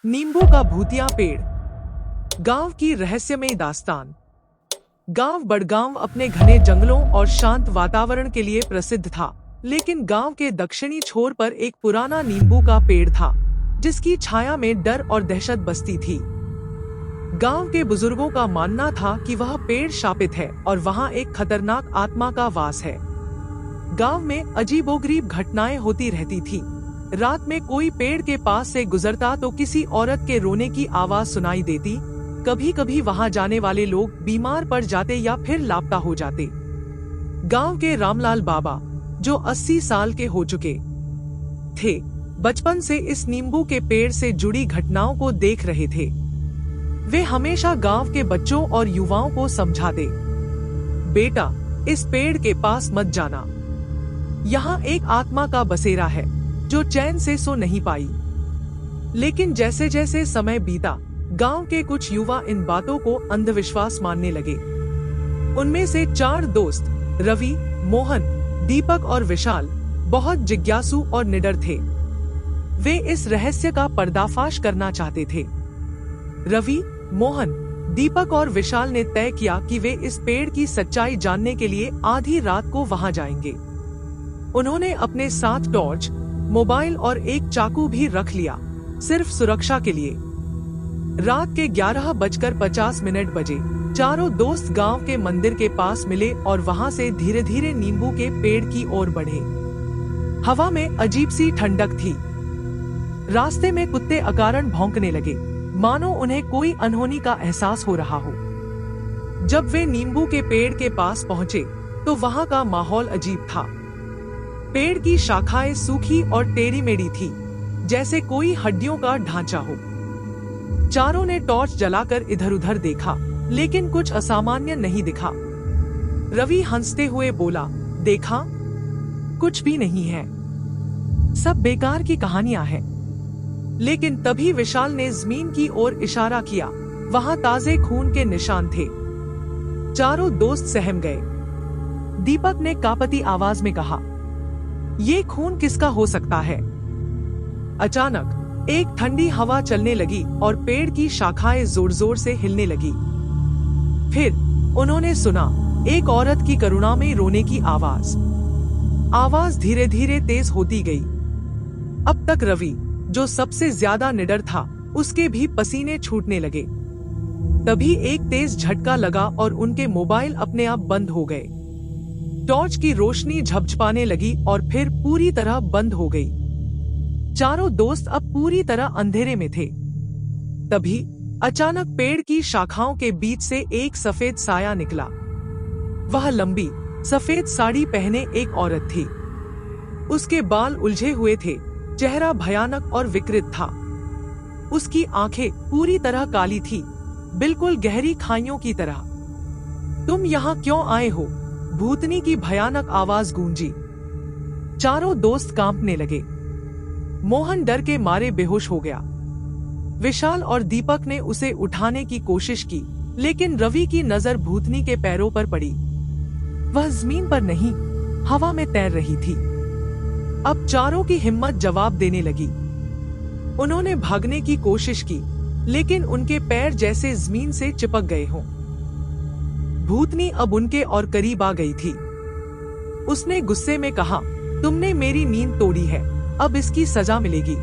नींबू का भूतिया पेड़। गांव की रहस्यमयी दास्तान। गांव बड़गांव अपने घने जंगलों और शांत वातावरण के लिए प्रसिद्ध था, लेकिन गांव के दक्षिणी छोर पर एक पुराना नींबू का पेड़ था, जिसकी छाया में डर और दहशत बसती थी। गांव के बुजुर्गों का मानना था कि वह पेड़ शापित है और वहां एक खतरनाक आत्मा का वास है। गांव में अजीबोगरीब घटनाएं होती रहती थी। रात में कोई पेड़ के पास से गुजरता तो किसी औरत के रोने की आवाज सुनाई देती। कभी कभी वहां जाने वाले लोग बीमार पड़ जाते या फिर लापता हो जाते। गांव के रामलाल बाबा, जो 80 साल के हो चुके थे, बचपन से इस नींबू के पेड़ से जुड़ी घटनाओं को देख रहे थे। वे हमेशा गांव के बच्चों और युवाओं को समझाते, बेटा, इस पेड़ के पास मत जाना। यहाँ एक आत्मा का बसेरा है जो चैन से सो नहीं पाई। लेकिन जैसे जैसे समय बीता, गांव के कुछ युवा इन बातों को अंधविश्वास मानने लगे। उनमें से 4 दोस्त, रवि, मोहन, दीपक और विशाल, बहुत जिज्ञासु और निडर थे। वे इस रहस्य का पर्दाफाश करना चाहते थे। रवि, मोहन, दीपक और विशाल ने तय किया कि वे इस पेड़ की सच्चाई जानने के लिए आधी रात को वहां जाएंगे। उन्होंने अपने साथ टॉर्च, मोबाइल और एक चाकू भी रख लिया, सिर्फ सुरक्षा के लिए। रात के 11:50 बजे चारों दोस्त गांव के मंदिर के पास मिले और वहां से धीरे धीरे नींबू के पेड़ की ओर बढ़े। हवा में अजीब सी ठंडक थी। रास्ते में कुत्ते अकारण भौंकने लगे, मानो उन्हें कोई अनहोनी का एहसास हो रहा हो। जब वे नींबू के पेड़ के पास पहुंचे, तो वहां का माहौल अजीब था। पेड़ की शाखाएं सूखी और टेढ़ी मेढ़ी थी, जैसे कोई हड्डियों का ढांचा हो। चारों ने टॉर्च जलाकर इधर उधर देखा, लेकिन कुछ असामान्य नहीं दिखा। रवि हंसते हुए बोला, देखा, कुछ भी नहीं है, सब बेकार की कहानियां हैं। लेकिन तभी विशाल ने जमीन की ओर इशारा किया। वहां ताजे खून के निशान थे। चारों दोस्त सहम गए। दीपक ने कांपती आवाज में कहा, ये खून किसका हो सकता है? अचानक एक ठंडी हवा चलने लगी और पेड़ की शाखाएं जोर जोर से हिलने लगी। फिर उन्होंने सुना एक औरत की करुणामयी रोने की आवाज। आवाज धीरे धीरे तेज होती गई। अब तक रवि, जो सबसे ज्यादा निडर था, उसके भी पसीने छूटने लगे। तभी एक तेज झटका लगा और उनके मोबाइल अपने आप बंद हो गए। टॉर्च की रोशनी झपझपाने लगी और फिर पूरी तरह बंद हो गई। चारों दोस्त अब पूरी तरह अंधेरे में थे। तभी अचानक पेड़ की शाखाओं के बीच से एक सफेद साया निकला। वह लंबी सफेद साड़ी पहने एक औरत थी। उसके बाल उलझे हुए थे, चेहरा भयानक और विकृत था। उसकी आंखें पूरी तरह काली थी, बिल्कुल गहरी खाइयों की तरह। तुम यहाँ क्यों आए हो? भूतनी की भयानक आवाज गूंजी। चारों दोस्त कांपने लगे। मोहन डर के मारे बेहोश हो गया। विशाल और दीपक ने उसे उठाने की कोशिश की, लेकिन रवि की नजर भूतनी के पैरों पर पड़ी। वह जमीन पर नहीं, हवा में तैर रही थी। अब चारों की हिम्मत जवाब देने लगी। उन्होंने भागने की कोशिश की, लेकिन उनके पैर जैसे जमीन से चिपक गए हों। भूतनी अब उनके और करीब आ गई थी। उसने गुस्से में कहा, तुमने मेरी नींद तोड़ी है, अब इसकी सजा मिलेगी।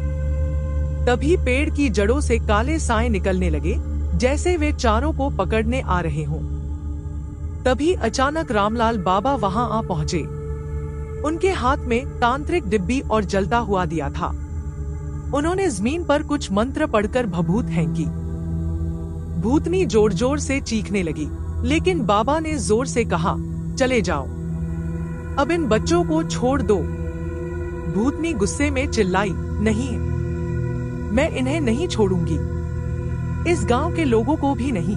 तभी पेड़ की जड़ों से काले साए निकलने लगे, जैसे वे चारों को पकड़ने आ रहे हों। तभी अचानक रामलाल बाबा वहां आ पहुंचे। उनके हाथ में तांत्रिक डिब्बी और जलता हुआ दिया था। उन्होंने जमीन पर कुछ मंत्र पढ़कर भभूत फेंकी। भूतनी जोर जोर से चीखने लगी, लेकिन बाबा ने जोर से कहा, चले जाओ, अब इन बच्चों को छोड़ दो। भूतनी गुस्से में चिल्लाई, नहीं, मैं इन्हें नहीं छोड़ूंगी, इस गांव के लोगों को भी नहीं।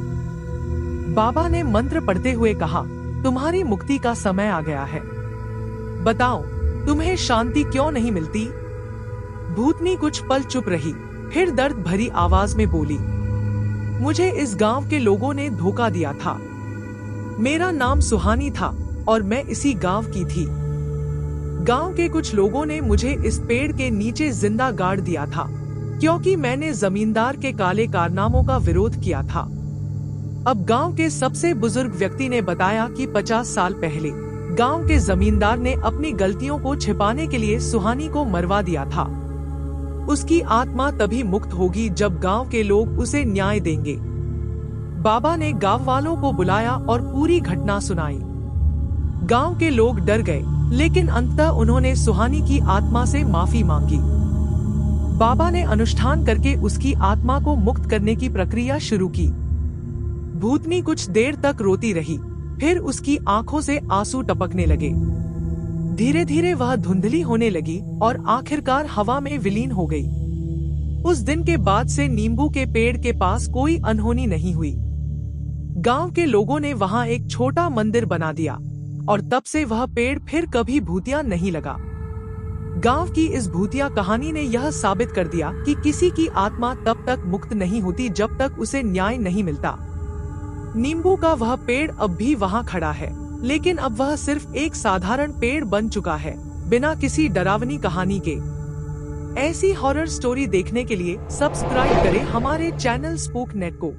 बाबा ने मंत्र पढ़ते हुए कहा, तुम्हारी मुक्ति का समय आ गया है, बताओ तुम्हें शांति क्यों नहीं मिलती? भूतनी कुछ पल चुप रही, फिर दर्द भरी आवाज में बोली, मुझे इस गांव के लोगों ने धोखा दिया था। मेरा नाम सुहानी था और मैं इसी गांव की थी। गांव के कुछ लोगों ने मुझे इस पेड़ के नीचे जिंदा गाड़ दिया था। क्योंकि मैंने जमींदार के काले कारनामों का विरोध किया था। अब गांव के सबसे बुजुर्ग व्यक्ति ने बताया कि 50 साल पहले गांव के जमींदार ने अपनी गलतियों को छिपाने के लिए सुहानी को मरवा दिया था। उसकी आत्मा तभी मुक्त होगी जब गांव के लोग उसे न्याय देंगे। बाबा ने गांव वालों को बुलाया और पूरी घटना सुनाई। गांव के लोग डर गए, लेकिन अंततः उन्होंने सुहानी की आत्मा से माफी मांगी। बाबा ने अनुष्ठान करके उसकी आत्मा को मुक्त करने की प्रक्रिया शुरू की। भूतनी कुछ देर तक रोती रही, फिर उसकी आंखों से आंसू टपकने लगे। धीरे धीरे वह धुंधली होने लगी और आखिरकार हवा में विलीन हो गई। उस दिन के बाद से नींबू के पेड़ के पास कोई अनहोनी नहीं हुई। गांव के लोगों ने वहां एक छोटा मंदिर बना दिया और तब से वह पेड़ फिर कभी भूतिया नहीं लगा। गांव की इस भूतिया कहानी ने यह साबित कर दिया कि किसी की आत्मा तब तक मुक्त नहीं होती जब तक उसे न्याय नहीं मिलता। नींबू का वह पेड़ अब भी वहां खड़ा है, लेकिन अब वह सिर्फ एक साधारण पेड़ बन चुका है, बिना किसी डरावनी कहानी के। ऐसी हॉरर स्टोरी देखने के लिए सब्सक्राइब करें हमारे चैनल स्पूक नेट को।